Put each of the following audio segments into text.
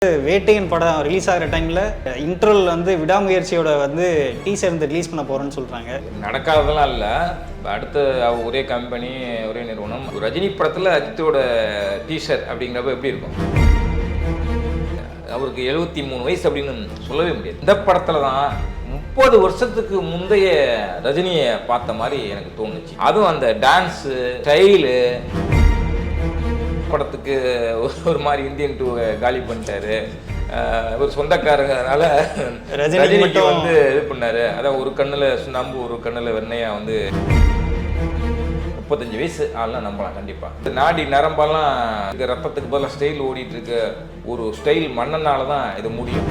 வேட்டையன் படம் ரிலீஸ் ஆகிற டைமில் இன்ட்ரோல் வந்து விடாமுயற்சியோட வந்து டீசர் வந்து ரிலீஸ் பண்ண போகிறேன்னு சொல்கிறாங்க. நடக்காததெல்லாம் இல்லை. அடுத்த ஒரே கம்பெனி ஒரே நிறுவனம். ரஜினி படத்தில் அஜித்தோட டீசர் அப்படிங்கிறப்ப எப்படி இருக்கும்? அவருக்கு 73 வயசு அப்படின்னு சொல்லவே முடியாது. இந்த படத்தில் தான் 30 வருஷத்துக்கு முந்தைய ரஜினியை பார்த்த மாதிரி எனக்கு தோணுச்சு. அதுவும் அந்த டான்ஸு ஸ்டைலு படத்துக்கு ஒரு மாதிரி இந்தியன் டூ காலி பண்ணிட்டாரு. ஒரு சொந்தக்காரங்கனால ரஜினிக்கு வந்து இது பண்ணாரு. அதான் ஒரு கண்ணில் சுண்ணாம்பு ஒரு கண்ணில் வெண்ணையா வந்து 35 வயசு ஆள்லாம் நம்பலாம் கண்டிப்பாக. நாடி நரம்பெல்லாம் ரத்தத்துக்கு பதிலாக ஸ்டைல் ஓடிட்டு இருக்க ஒரு ஸ்டைல் மன்னனால தான் இது முடியும்.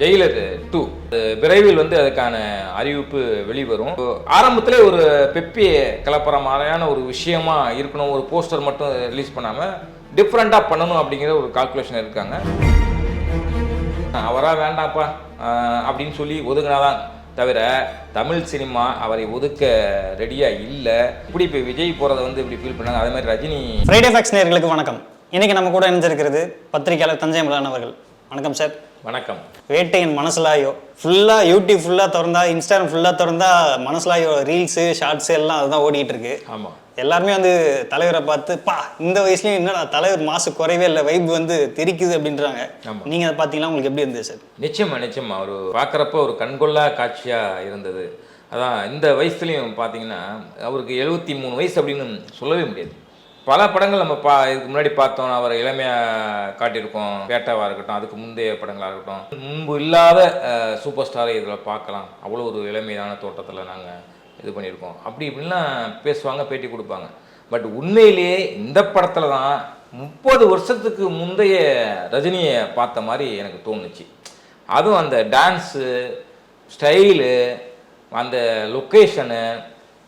ஜெயிலர் 2 விரைவில் வந்து அதுக்கான அறிவிப்பு வெளிவரும். ஆரம்பத்தில் ஒரு பெப்பியை கலப்புற மாதிரியான ஒரு விஷயமா இருக்கணும். ஒரு போஸ்டர் மட்டும் ரிலீஸ் பண்ணாமல் டிஃப்ரெண்ட்டாக பண்ணணும் அப்படிங்கிற ஒரு கால்குலேஷன் இருக்காங்க. அவரா வேண்டாப்பா அப்படின்னு சொல்லி ஒதுங்கினாதான் தவிர தமிழ் சினிமா அவரை ஒதுக்க ரெடியாக இல்லை. இப்படி இப்போ விஜய் போகிறத வந்து இப்படி ஃபீல் பண்ணாங்க. அதே மாதிரி ரஜினி. ஃப்ரைடே ஃபேக்ஸ் நேயர்களுக்கு வணக்கம். இன்னைக்கு நம்ம கூட இணைஞ்சிருக்கிறது பத்திரிகையாளர் தஞ்சை மலன் அவர்கள். வணக்கம் சார். வணக்கம். வேட்டையன் மனசுலாயோ ஃபுல்லாக யூடியூப் ஃபுல்லாக திறந்தா, இன்ஸ்டாகிராம் ஃபுல்லாக திறந்தா மனசுலாயோ ரீல்ஸு ஷார்ட்ஸு எல்லாம் அதுதான் ஓடிட்டு இருக்கு. ஆமாம், எல்லாருமே வந்து தலைவரை பார்த்து இந்த வயசுலயும் என்னடா தலைவர் மாசு குறைவே இல்லை, வைப் வந்து தெரிக்குது அப்படின்றாங்க. நீங்க அதை பார்த்தீங்கன்னா உங்களுக்கு எப்படி இருந்தது சார்? நிச்சயமா அவர் பார்க்குறப்ப ஒரு கண்கொள்ளா காட்சியாக இருந்தது. அதான் இந்த வயசுலையும் பார்த்தீங்கன்னா அவருக்கு 73 வயசு அப்படின்னு சொல்லவே முடியாது. பல படங்கள் நம்ம இதுக்கு முன்னாடி பார்த்தோம். அவரை இளமையாக காட்டியிருக்கோம். பேட்டாவாக இருக்கட்டும், அதுக்கு முந்தைய படங்களாக இருக்கட்டும், முன்பு இல்லாத சூப்பர் ஸ்டாரை இதில் பார்க்கலாம். அவ்வளோ ஒரு இளமையான தோட்டத்தில் நாங்கள் இது பண்ணியிருக்கோம். அப்படி இப்படின்லாம் பேசுவாங்க, பேட்டி கொடுப்பாங்க. பட் உண்மையிலேயே இந்த படத்தில் தான் 30 வருஷத்துக்கு முந்தைய ரஜினியை பார்த்த மாதிரி எனக்கு தோணுச்சு. அதுவும் அந்த டான்ஸு ஸ்டைலு, அந்த லொக்கேஷனு,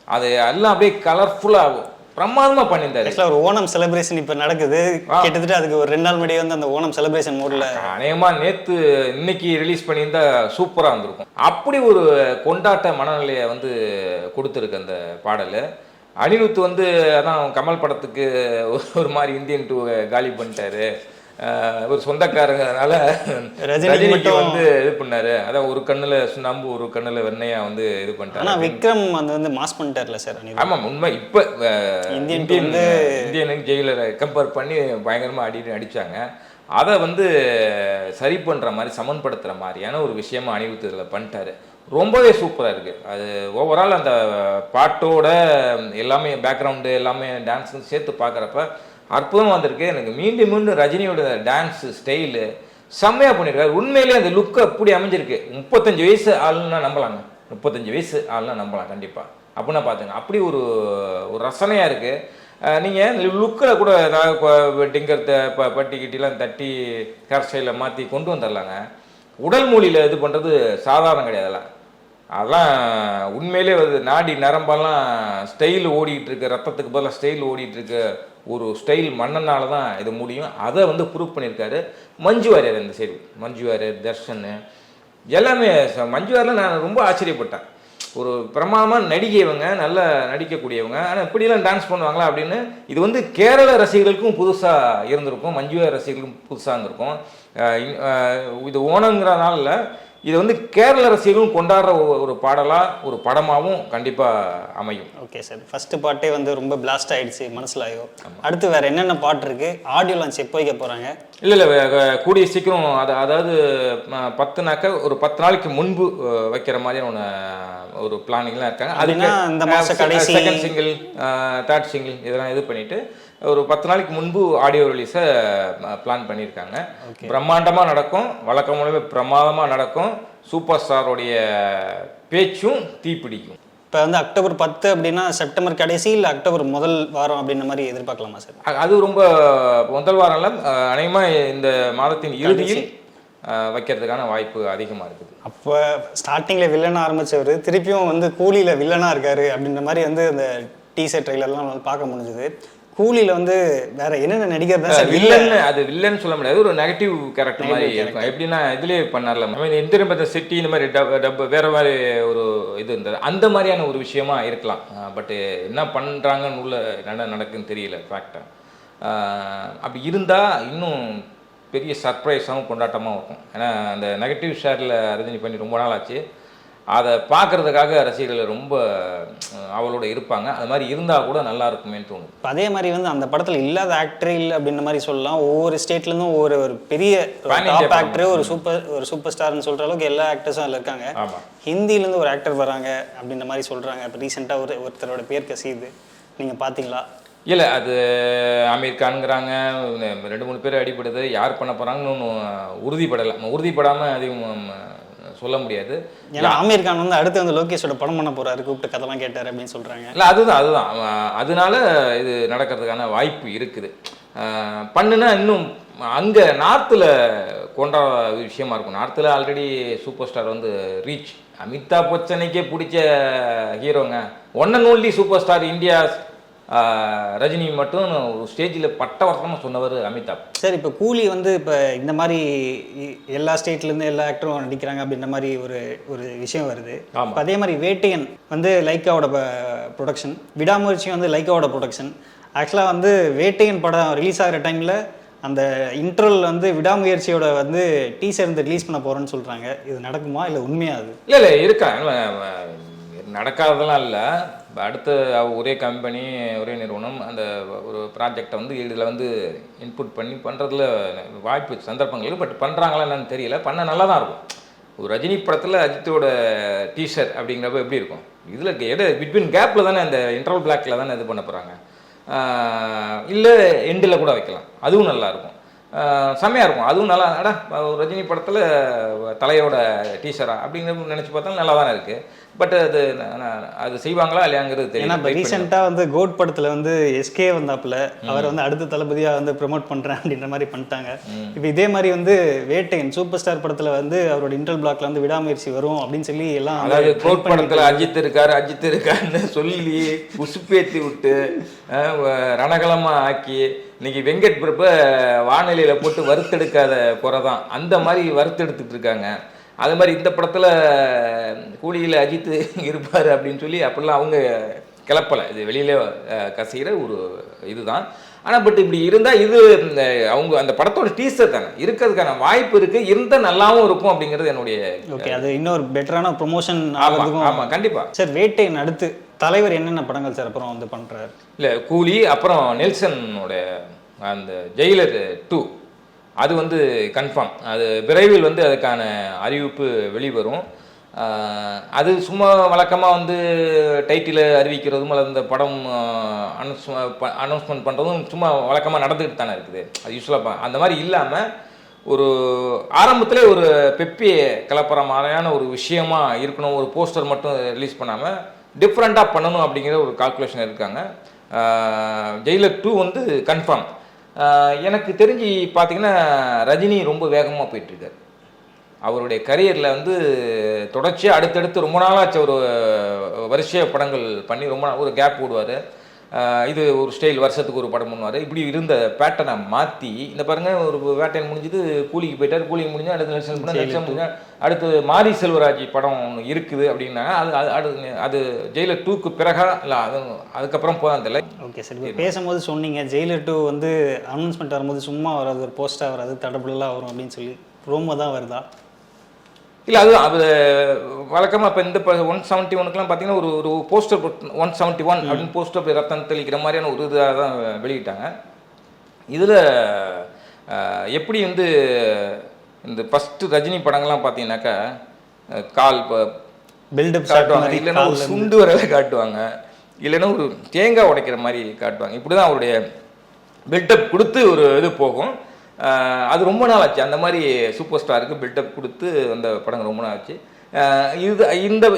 அது எல்லாம் அப்படியே கலர்ஃபுல்லாக பிரமாதமாக பண்ணியிருந்தாரு. ஒரு ஓணம் செலிப்ரேஷன் இப்போ நடக்குது. கிட்டத்தட்ட அதுக்கு ஒரு 2 நாள் முன்னாடியே வந்து அந்த ஓணம் செலிப்ரேஷன் மோடில் அநேகமாக இன்னைக்கு ரிலீஸ் பண்ணியிருந்தா சூப்பராக வந்திருக்கும். அப்படி ஒரு கொண்டாட்ட மனநிலையை வந்து கொடுத்துருக்கு அந்த பாடல். அனிருத் வந்து அதான் கமல் படத்துக்கு ஒரு மாதிரி இந்தியன் டூ காலி பண்ணிட்டாரு. ஒரு சொந்தக்காரங்கனால ரஜினிக்கு வந்து இது பண்ணாரு. அதான் ஒரு கண்ணில் சுண்ணாம்பு ஒரு கண்ணில் வெண்ணையா வந்து இது பண்ணிட்டாரு. ஆனால் விக்ரம் வந்து மாஸ் பண்ணிட்டார்ல சார். ஆமாம், உண்மை. இப்போ இந்தியனுக்கு ஜெயிலரை கம்பேர் பண்ணி பயங்கரமாக அடித்தாங்க. அதை வந்து சரி பண்ணுற மாதிரி, சமன்படுத்துகிற மாதிரியான ஒரு விஷயமா அனிருத் இதில் பண்ணிட்டாரு. ரொம்பவே சூப்பராக இருக்குது. அது ஓவரால் அந்த பாட்டோட எல்லாமே பேக்ரவுண்டு எல்லாமே டான்ஸுன்னு சேர்த்து பார்க்குறப்ப அற்புதமாக வந்திருக்கு. எனக்கு மீண்டும் மீண்டும் ரஜினியோட டான்ஸு ஸ்டைலு செம்மையாக பண்ணியிருக்காரு. உண்மையிலே அந்த லுக்கு அப்படி அமைஞ்சிருக்கு. 35 வயசு ஆளுன்னா நம்பலாங்க. 35 வயசு ஆளுன்னா நம்பலாம் கண்டிப்பாக. அப்படின்னா பார்த்துங்க, அப்படி ஒரு ரசனையாக இருக்குது. நீங்கள் லுக்கில் கூட ஏதாவது டிங்கர் பட்டி கிட்டிலாம் தட்டி ஹேர் ஸ்டைலில் மாற்றி கொண்டு வந்துடலாங்க. உடல் மொழியில் இது பண்ணுறது சாதாரணம் கிடையாது. அதெல்லாம் உண்மையிலே வந்து நாடி நரம்பெல்லாம் ஸ்டைல் ஓடிட்டு இருக்கு, ரத்தத்துக்கு பதிலாக ஸ்டைல் ஓடிட்டு இருக்க ஒரு ஸ்டைல் மன்னனால தான் இது முடியும். அதை வந்து ப்ரூவ் பண்ணியிருக்காரு. மஞ்சு வாரியர் இந்த சைடு, மஞ்சு வாரியர், தர்ஷன் எல்லாமே. மஞ்சு வாரியரில் நான் ரொம்ப ஆச்சரியப்பட்டேன். ஒரு பிரமாதமாக நடிகைவங்க, நல்லா நடிக்கக்கூடியவங்க. ஆனால் இப்படியெல்லாம் டான்ஸ் பண்ணுவாங்களா அப்படின்னு. இது வந்து கேரள ரசிகர்களுக்கும் புதுசாக இருந்திருக்கும், மஞ்சு வாரியர் ரசிகர்களுக்கும் புதுசாக இருந்திருக்கும். இது ஓணங்கிறதுனால இது வந்து கேரள ரசிகர்களும் கொண்டாடுற ஒரு பாடலாக, ஒரு படமாகவும் கண்டிப்பாக அமையும். ஓகே சார், ஃபர்ஸ்ட் பாட்டே வந்து ரொம்ப பிளாஸ்ட் ஆகிடுச்சு மனசுலாயோ. அடுத்து வேறு என்னென்ன பாட்டு இருக்குது? ஆடியோ லான்ச் எப்போ வைக்க போகிறாங்க? இல்லை கூடிய சீக்கிரம். அதாவது 10 ஒரு 10 நாளைக்கு முன்பு வைக்கிற மாதிரியான ஒரு பிளானிங்லாம் இருக்காங்க. அதுக்கு இந்த மாதம் கடைசி செகண்ட் சிங்கிள், தேர்ட் சிங்கிள் இதெல்லாம் இது பண்ணிவிட்டு ஒரு 10 நாளைக்கு முன்பு ஆடியோ ரிலீஸை பிளான் பண்ணியிருக்காங்க. பிரம்மாண்டமாக நடக்கும், வழக்கமானவே பிரமாதமாக நடக்கும். சூப்பர் ஸ்டாரோடைய பேச்சும் தீப்பிடிக்கும். இப்போ வந்து அக்டோபர் 10 அப்படின்னா செப்டம்பர் கடைசி இல்லை அக்டோபர் முதல் வாரம் அப்படின்ற மாதிரி எதிர்பார்க்கலாமா சார்? அது ரொம்ப முதல் வாரம் இல்லை, அநேகமாக இந்த மாதத்தின் இறுதியில் வைக்கிறதுக்கான வாய்ப்பு அதிகமாக இருக்குது. அப்போ ஸ்டார்டிங்கில் வில்லனாக ஆரம்பித்தவர் திருப்பியும் வந்து கூலியில் வில்லனாக இருக்காரு அப்படின்ற மாதிரி வந்து அந்த டீசர் ட்ரெய்லர்லாம் பார்க்க முடிஞ்சுது. கூலியில் வந்து வேற என்னென்ன நடிகர் தான் வில்லன். அது வில்லன் சொல்ல முடியாது, ஒரு நெகட்டிவ் கேரக்டர் மாதிரி இருக்கும். எப்படின்னா இதுலேயே பண்ணார்ல இந்திரன் சிட்டி, இந்த மாதிரி டப் வேற மாதிரி ஒரு இது இருந்தது. அந்த மாதிரியான ஒரு விஷயமா இருக்கலாம். பட் என்ன பண்ணுறாங்கன்னு உள்ள என்ன நடக்குன்னு தெரியல ஃபேக்டாக. அப்படி இருந்தால் இன்னும் பெரிய சர்ப்ரைஸாகவும் கொண்டாட்டமாகவும் இருக்கும். ஏன்னா அந்த நெகட்டிவ் ஷேரில் ரஜினி பண்ணி ரொம்ப நாள் ஆச்சு. அதை பார்க்குறதுக்காக ரசிகர்கள் ரொம்ப அவளோட இருப்பாங்க. அது மாதிரி இருந்தால் கூட நல்லா இருக்குமேன்னு தோணுது. இப்போ அதே மாதிரி வந்து அந்த படத்தில் இல்லாத ஆக்டரே இல்லை அப்படின்ற மாதிரி சொல்லலாம். ஒவ்வொரு ஸ்டேட்லேருந்தும் ஒரு பெரிய டாப் ஆக்டரு, ஒரு சூப்பர் ஸ்டார்னு சொல்கிற அளவுக்கு எல்லா ஆக்டர்ஸும் அதில் இருக்காங்க. ஹிந்திலேருந்து ஒரு ஆக்டர் வராங்க அப்படின்ற மாதிரி சொல்கிறாங்க. இப்போ ரீசெண்டாக ஒருத்தரோட பேர் கசியுது, நீங்கள் பார்த்தீங்களா? இல்லை, அது அமீர் கான்ங்கிறாங்க, 2-3 பேர் அடிபடுது. யார் பண்ண போகிறாங்கன்னு ஒன்றும் உறுதிப்படலை. உறுதிப்படாமல் அதையும் சொல்ல முடியாது. ஏன்னா அமீர் கான் வந்து அடுத்து வந்து லோகேஷோட படம் பண்ண போறாரு, கூப்பிட்டு கதெல்லாம் கேட்டார் அப்படின்னு சொல்றாங்க. இல்லை, அதுதான் அதனால இது நடக்கிறதுக்கான வாய்ப்பு இருக்குது. பண்ணுனா இன்னும் அங்கே நார்த்தில் கொண்டாட விஷயமா இருக்கும். நார்த்தில் ஆல்ரெடி சூப்பர் ஸ்டார் வந்து ரீச். அமிதாப் பச்சனுக்கே பிடிச்ச ஹீரோங்க, one and only super star India Rajini மட்டும் ஒரு ஸ்டேஜில் பட்டவர்த்தமாக சொன்னவர் அமிதாப். சார், இப்போ கூலி வந்து இப்போ இந்த மாதிரி எல்லா ஸ்டேட்லேருந்து எல்லா ஆக்டரும் நடிக்கிறாங்க அப்படின்ற மாதிரி ஒரு விஷயம் வருது. அதே மாதிரி வேட்டையன் வந்து லைக்காவோட ப்ரொடக்ஷன், விடாமுயற்சியும் வந்து லைக்காவோட ப்ரொடக்ஷன். ஆக்சுவலாக வந்து வேட்டையன் படம் ரிலீஸ் ஆகிற டைமில் அந்த இன்டர்வல் வந்து விடாமுயற்சியோட வந்து டீசர் வந்து ரிலீஸ் பண்ண போகிறோன்னு சொல்கிறாங்க. இது நடக்குமா இல்லை உண்மையாது? இல்லை இருக்கா, நடக்காததெல்லாம் இல்லை. அடுத்த ஒரே கம்பெனி ஒரே நிறுவனம் அந்த ஒரு ப்ராஜெக்டை வந்து இதில் வந்து இன்புட் பண்ணி பண்ணுறதுல வாய்ப்பு சந்தர்ப்பங்கள், பட் பண்ணுறாங்களா என்னன்னு தெரியல. பண்ண நல்லா தான் இருக்கும். ஒரு ரஜினி படத்தில் அஜித்தோட டீஷர்ட் அப்படிங்கிறப்ப எப்படி இருக்கும்? இதில் பிட்வீன் கேப்பில் தானே, அந்த இன்டர்வல் பிளாக்கில் தானே இது பண்ண போகிறாங்க. இல்லை எண்டில் கூட வைக்கலாம், அதுவும் நல்லாயிருக்கும், செம்மையாக இருக்கும். அதுவும் நல்லா, ரஜினி படத்தில் தலையோட டீச்சரா அப்படிங்கிற நினச்சி பார்த்தாலும் நல்லா தானே இருக்குது. பட் அது செய்வாங்களா இல்லையாங்கிறது தெரியும். ஏன்னா இப்போ ரீசெண்டாக வந்து கோட் படத்தில் வந்து எஸ்கே வந்தாப்புல அவர் வந்து அடுத்த தளபதியாக வந்து ப்ரொமோட் பண்ணுறேன் அப்படின்ற மாதிரி பண்ணிட்டாங்க. இப்போ இதே மாதிரி வந்து வேட்டையன் சூப்பர் ஸ்டார் படத்தில் வந்து அவரோட இன்டர்வல் பிளாக்ல வந்து விடாமுயற்சி வரும் அப்படின்னு சொல்லி எல்லாம், அதாவது கோட் படத்தில் அஜித் இருக்காருன்னு சொல்லி உசுப்பேற்றி விட்டு ரணகலமாக ஆக்கி இன்னைக்கு வெங்கட் பிரபு வானிலையில் போட்டு வறுத்தெடுக்காத குறைதான், அந்த மாதிரி வறுத்தெடுத்துட்டு இருக்காங்க. அது மாதிரி இந்த படத்தில் கூலியில் அஜித் இருப்பார் அப்படின்னு சொல்லி அப்படிலாம் அவங்க கிளப்பலை. இது வெளியிலே கசிகிற ஒரு இதுதான். ஆனால் பட் இப்படி இருந்தால் இது அவங்க அந்த படத்தோட டீசர் தானே, இருக்கிறதுக்கான வாய்ப்பு இருக்குது, இருந்தால் நல்லாவும் இருக்கும் அப்படிங்கிறது என்னுடைய. ஓகே, அது இன்னொரு பெட்டரான ப்ரொமோஷன். ஆமாம், கண்டிப்பாக. சார், வேட்டையின் அடுத்து தலைவர் என்னென்ன படங்கள் சார் அப்புறம் வந்து பண்ணுறாரு? இல்லை, கூலி, அப்புறம் நெல்சனோட அந்த ஜெயிலர் 2 அது வந்து கன்ஃபார்ம். அது விரைவில் வந்து அதுக்கான அறிவிப்பு வெளிவரும். அது சும்மா வழக்கமாக வந்து டைட்டில் அறிவிக்கிறதும் அல்லது இந்த படம் அனௌன்ஸ்மெண்ட் பண்ணுறதும் சும்மா வழக்கமாக நடந்துக்கிட்டு தானே இருக்குது. அது யூஸ்வலாக அந்த மாதிரி இல்லாமல் ஒரு ஆரம்பத்திலே ஒரு பெப்பியை கிளப்புற மாதிரியான ஒரு விஷயமா இருக்கணும். ஒரு போஸ்டர் மட்டும் ரிலீஸ் பண்ணாமல் டிஃப்ரெண்ட்டாக பண்ணணும் அப்படிங்கிற ஒரு கால்குலேஷன் இருக்காங்க. ஜெயிலர் 2 வந்து கன்ஃபார்ம். எனக்கு தெரிஞ்சு பார்த்தீங்கன்னா ரஜினி ரொம்ப வேகமாக போயிட்டுருக்கார். அவருடைய கரியரில் வந்து தொடர்ச்சியாக அடுத்தடுத்து ரொம்ப நாளாச்சு ஒரு வரிசைய படங்கள் பண்ணி ரொம்ப ஒரு கேப் விடுவார். இது ஒரு ஸ்டைல், வருஷத்துக்கு ஒரு படம் பண்ணுவார். இப்படி இருந்த பேட்டர்னை மாற்றி இந்த பாருங்கள், ஒரு வேட்டையன் முடிஞ்சது கூலிக்கு போயிட்டார், கூலிக்கு முடிஞ்சு அடுத்து நெல்சன் முடிஞ்சு அடுத்து மாரி செல்வராஜ் படம் ஒன்று இருக்குது அப்படின்னா அது ஜெயிலர் 2க்கு பிறகா இல்லை அதுக்கப்புறம் போதான் தெரியல. ஓகே சார், இப்போ பேசும்போது சொன்னீங்க ஜெயிலர் 2 வந்து அனௌன்ஸ்மெண்ட் வரும்போது சும்மா வராது, ஒரு போஸ்டாக வராது, தடபுடலாக வரும் அப்படின்னு சொல்லி ப்ரோமோ தான் வருதா? இல்லை, அது வழக்கமாக இப்போ இந்த 171க்குலாம் பார்த்தீங்கன்னா ஒரு போஸ்டர் 171 அப்படின்னு போஸ்டர் ரத்தம் தெளிக்கிற மாதிரியான ஒரு இதாக தான் வெளியிட்டாங்க. இதில் எப்படி வந்து இந்த ஃபஸ்ட்டு ரஜினி படங்கள்லாம் பார்த்தீங்கன்னாக்கா கால் பில்டப் காட்டுவாங்க, இல்லைன்னா ஒரு சுண்டு வரலை காட்டுவாங்க, இல்லைன்னா ஒரு தேங்காய் உடைக்கிற மாதிரி காட்டுவாங்க. இப்படி தான் அவருடைய பில்டப் கொடுத்து ஒரு இது போகும். அது ரொம்ப நாள் ஆச்சு அந்த மாதிரி சூப்பர் ஸ்டாருக்கு பில்டப் கொடுத்து அந்த படம் ரொம்ப நாள் ஆச்சு.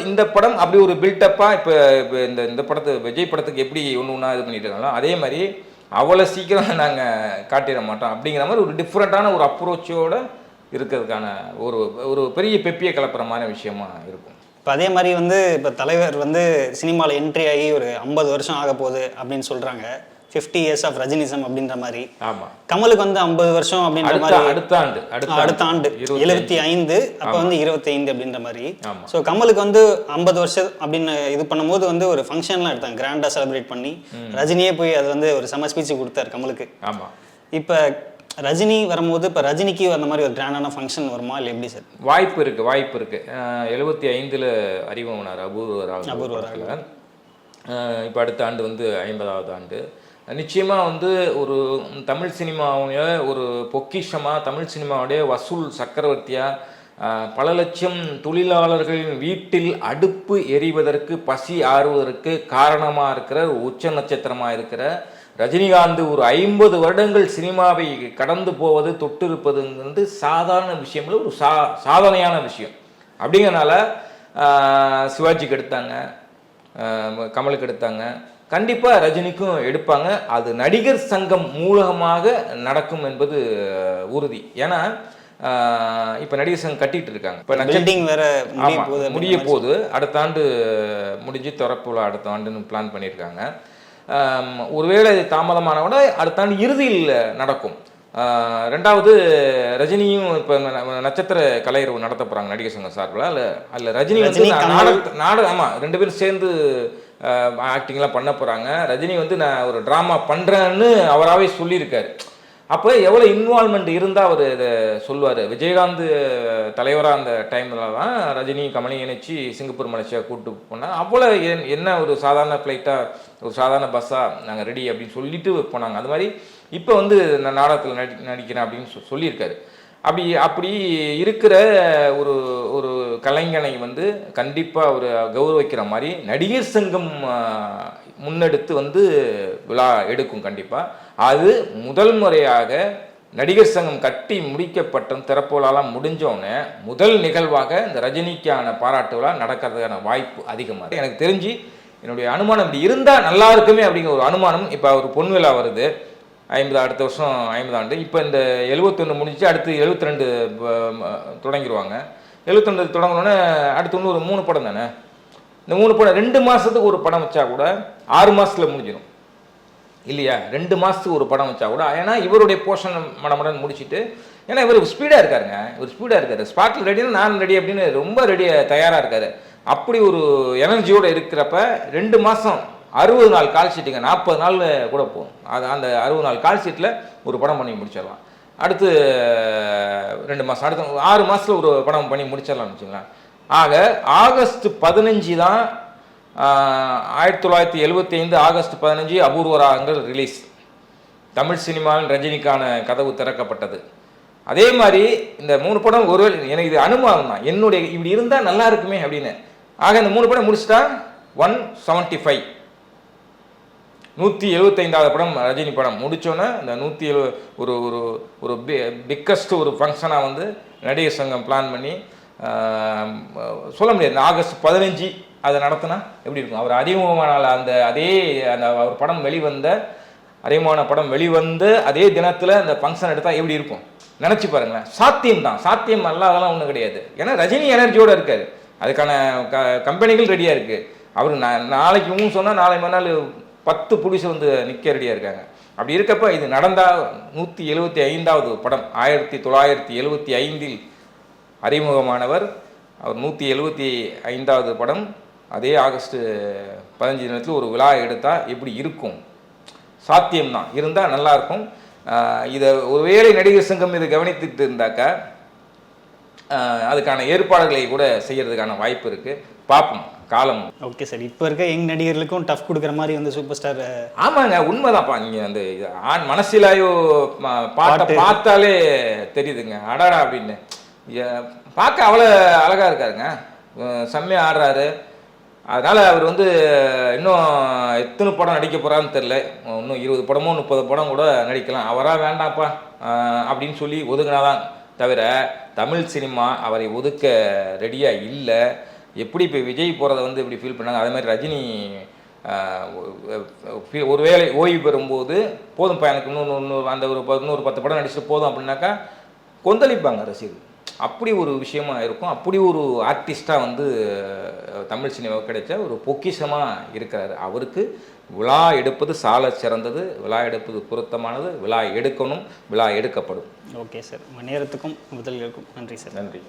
இந்த படம் அப்படி ஒரு பில்டப்பாக இப்போ இந்த படத்து விஜய் படத்துக்கு எப்படி ஒன்றா இது பண்ணிட்டு இருக்காங்களோ அதே மாதிரி அவ்வளோ சீக்கிரம் நாங்கள் காட்டிட மாட்டோம் அப்படிங்கிற மாதிரி ஒரு டிஃப்ரெண்ட்டான ஒரு அப்ரோச்சோடு இருக்கிறதுக்கான ஒரு பெரிய பெப்பியை கலப்புறமான விஷயமா இருக்கும். இப்போ அதே மாதிரி வந்து இப்போ தலைவர் வந்து சினிமாவில் என்ட்ரி ஆகி ஒரு 50 வருஷம் ஆக போகுது அப்படின்னு சொல்கிறாங்க. 50 years ஆஃப் ரஜினிசம் அப்படின்ற மாதிரி. ஆமாம், கமலுக்கு வந்து 50 வருஷம் அப்படின்ற மாதிரி அடுத்த ஆண்டு 75, அப்போ வந்து 25 அப்படின்ற மாதிரி. ஸோ கமலுக்கு வந்து 50 வருஷம் அப்படின்னு இது பண்ணும்போது வந்து ஒரு ஃபங்க்ஷன்லாம் எடுத்தாங்க, கிராண்டாக செலிப்ரேட் பண்ணி ரஜினியே போய் அது வந்து ஒரு செம ஸ்பீச் கொடுத்தாரு கமலுக்கு. ஆமாம், இப்போ ரஜினி வரும்போது இப்போ ரஜினிக்கு அந்த மாதிரி ஒரு கிராண்டான ஃபங்க்ஷன் வருமா இல்லை எப்படி சார்? வாய்ப்பு இருக்குது. 75 அறிமுகமானார் அபூர்வராக. இப்போ அடுத்த ஆண்டு வந்து 50வது ஆண்டு. நிச்சயமாக வந்து ஒரு தமிழ் சினிமாவுடைய ஒரு பொக்கிஷமாக, தமிழ் சினிமாவுடைய வசூல் சக்கரவர்த்தியாக, பல லட்சம் தொழிலாளர்கள் வீட்டில் அடுப்பு எரிவதற்கு, பசி ஆறுவதற்கு காரணமாக இருக்கிற உச்ச நட்சத்திரமாக இருக்கிற ரஜினிகாந்த் ஒரு 50 வருடங்கள் சினிமாவை கடந்து போவது, தொட்டிருப்பதுங்கிறது சாதாரண விஷயம் இல்லை, ஒரு சாதனையான விஷயம். அப்படிங்கிறனால சிவாஜிக்கு எடுத்தாங்க, கமலுக்கு எடுத்தாங்க, கண்டிப்பாக ரஜினிக்கும் எடுப்பாங்க. அது நடிகர் சங்கம் மூலமாக நடக்கும் என்பது உறுதி. ஏன்னா இப்போ நடிகர் சங்கம் கட்டிட்டு இருக்காங்க. இப்போ முடிய போகுது, அடுத்த ஆண்டு முடிஞ்சு திறப்புல அடுத்த ஆண்டுன்னு பிளான் பண்ணியிருக்காங்க. ஒருவேளை இது தாமதமான விட அடுத்த ஆண்டு இறுதியில் நடக்கும். ரெண்டாவது ரஜினியும் இப்போ நட்சத்திர கலையரவு நடத்த போகிறாங்க நடிகர் சங்கம் சார்பில். அதில் ரஜினி வந்து ஆமாம் 2 பேரும் சேர்ந்து ஆக்டிங்லாம் பண்ண போகிறாங்க. ரஜினி வந்து நான் ஒரு ட்ராமா பண்ணுறேன்னு அவராகவே சொல்லியிருக்காரு. அப்போ எவ்வளோ இன்வால்மெண்ட் இருந்தால் அவர் இதை சொல்லுவார். விஜயகாந்த் தலைவராக அந்த டைமில் தான் ரஜினி கமலையும் இணைச்சி சிங்கப்பூர் மலேசியா கூப்பிட்டு போனால் அவ்வளோ என்ன ஒரு சாதாரண ஃப்ளைட்டாக, ஒரு சாதாரண பஸ்ஸாக நாங்கள் ரெடி அப்படின்னு சொல்லிட்டு போனாங்க. அது மாதிரி இப்போ வந்து நான் நாடகத்தில் நடிக்கிறேன் அப்படின்னு சொல்லியிருக்காரு. அப்படி இருக்கிற ஒரு ஒரு கலைஞனை வந்து கண்டிப்பாக ஒரு கௌரவிக்கிற மாதிரி நடிகர் சங்கம் முன்னெடுத்து வந்து விழா எடுக்கும். கண்டிப்பாக அது முதல் முறையாக நடிகர் சங்கம் கட்டி முடிக்கப்பட்ட திறப்புலாம் முடிஞ்சோடனே முதல் நிகழ்வாக இந்த ரஜினிக்கான பாராட்டு விழா நடக்கிறதுக்கான வாய்ப்பு அதிகமாக இருக்குது. எனக்கு தெரிஞ்சு என்னுடைய அனுமானம் இப்படி இருந்தால் நல்லா இருக்குமே அப்படிங்கிற ஒரு அனுமானம். இப்போ ஒரு பொன் விழா வருது 50, அடுத்த வருஷம் 50 ஆண்டு. இப்போ இந்த 71 முடிஞ்சு அடுத்து 72 தொடங்கிடுவாங்க. 72 தொடங்கினோடனே அடுத்து இன்னும் ஒரு 3 படம் தானே. இந்த 3 படம் 2 மாதத்துக்கு ஒரு படம் வச்சா கூட 6 மாதத்தில் முடிஞ்சிடும் இல்லையா? 2 மாதத்துக்கு ஒரு படம் வச்சா கூட, ஏன்னா இவருடைய போர்ஷன் மடமடன் முடிச்சுட்டு, ஏன்னா இவர் ஸ்பீடாக இருக்காருங்க, ஸ்பாட்டில் ரெடினா நான் ரெடி அப்படின்னு ரொம்ப தயாராக இருக்காரு. அப்படி ஒரு எனர்ஜியோடு இருக்கிறப்ப 2 மாதம் 60 நாள் கால் ஷீட்டுங்க, 40 நாள் கூட போகும். அந்த 60 நாள் கால் ஷீட்டில் ஒரு படம் பண்ணி முடிச்சிடலாம். அடுத்து 2 மாதம், அடுத்து 6 மாதத்தில் ஒரு படம் பண்ணி முடிச்சிடலாம்னு வச்சுங்களேன். ஆக ஆகஸ்ட் 15 தான் 1975 ஆகஸ்ட் 15 அபூர்வராகங்கள் ரிலீஸ். தமிழ் சினிமாவில் ரஜினிக்கான கதவு திறக்கப்பட்டது. அதே மாதிரி இந்த 3 படம் ஒருவேளை எனக்கு இது அனுமானம் தான், என்னுடைய இப்படி இருந்தால் நல்லா இருக்குமே அப்படின்னு. ஆக இந்த 3 படம் முடிச்சுட்டா 175 175வது படம் ரஜினி படம் முடித்தோன்னே இந்த 170 ஒரு ஒரு ஒரு பிக்கஸ்ட் ஒரு ஃபங்க்ஷனாக வந்து நடிகர் சங்கம் பிளான் பண்ணி சொல்ல முடியாது. இந்த ஆகஸ்ட் 15 அதை நடத்தினா எப்படி இருக்கும்? அவர் அறிமுகமான அந்த அவர் படம் அறிமுகமான படம் வெளிவந்த அதே தினத்தில் அந்த ஃபங்க்ஷன் எடுத்தால் எப்படி இருக்கும் நினச்சி பாருங்களேன். சாத்தியம் அல்லாதெல்லாம் ஒன்றும் கிடையாது. ஏன்னா ரஜினி எனர்ஜியோடு இருக்காரு, அதுக்கான கம்பெனிகள் ரெடியாக இருக்குது. அவர் நாளைக்கு சொன்னால் நாளை மறுநாள் 10 புலிஸ் வந்து நிற்க ரெடியாக இருக்காங்க. அப்படி இருக்கப்போ இது நடந்தால் 175வது படம் 1975 அறிமுகமானவர், அவர் 175வது படம் அதே ஆகஸ்ட் 15 தினத்தில் ஒரு விழா எடுத்தால் எப்படி இருக்கும்? சாத்தியம்தான், இருந்தால் நல்லாயிருக்கும். இதை ஒருவேளை நடிகர் சங்கம் இதை கவனித்துட்டு இருந்தாக்கா அதுக்கான ஏற்பாடுகளை கூட செய்யறதுக்கான வாய்ப்பு இருக்குது. பார்ப்போம் காலம். ஓகே சார், இப்போ இருக்க யங் நடிகர்களுக்கும் டஃப் கொடுக்குற மாதிரி வந்து சூப்பர் ஸ்டார். ஆமாங்க, உண்மைதான்ப்பா. நீங்கள் வந்து ஆண் மனசிலாயோ பாட்டை பார்த்தாலே தெரியுதுங்க, அடாடா அப்படின்னு. பார்க்க அவ்வளோ அழகாக இருக்காருங்க, செம்மையாக ஆடுறாரு. அதனால் அவர் வந்து இன்னும் எத்தனை படம் நடிக்க போகிறான்னு தெரில. இன்னும் 20 படமோ 30 படம் கூட நடிக்கலாம். அவராக வேண்டாம்ப்பா அப்படின்னு சொல்லி ஒதுங்கினாதான் தவிர தமிழ் சினிமா அவரை ஒதுக்க ரெடியாக இல்லை. எப்படி இப்போ விஜய் போகிறத வந்து இப்படி ஃபீல் பண்ணாங்க, அதே மாதிரி ரஜினி ஒரு வேளை ஓய்வு பெறும்போது போதும்ப்பா எனக்கு இன்னொன்று அந்த ஒரு 10 படம் நடிச்சுட்டு போதும் அப்படின்னாக்கா கொந்தளிப்பாங்க ரசிகர்கள். அப்படி ஒரு விஷயமா இருக்கும். அப்படி ஒரு ஆர்டிஸ்டாக வந்து தமிழ் சினிமாவுக்கு கிடைச்ச ஒரு பொக்கிஷமாக இருக்கிறாரு. அவருக்கு விழா எடுப்பது சால சிறந்தது, விழா எடுப்பது பொருத்தமானது, விழா எடுக்கணும், விழா எடுக்கப்படும். ஓகே சார், நேரத்துக்கும் முதல்களுக்கும் நன்றி சார். நன்றி.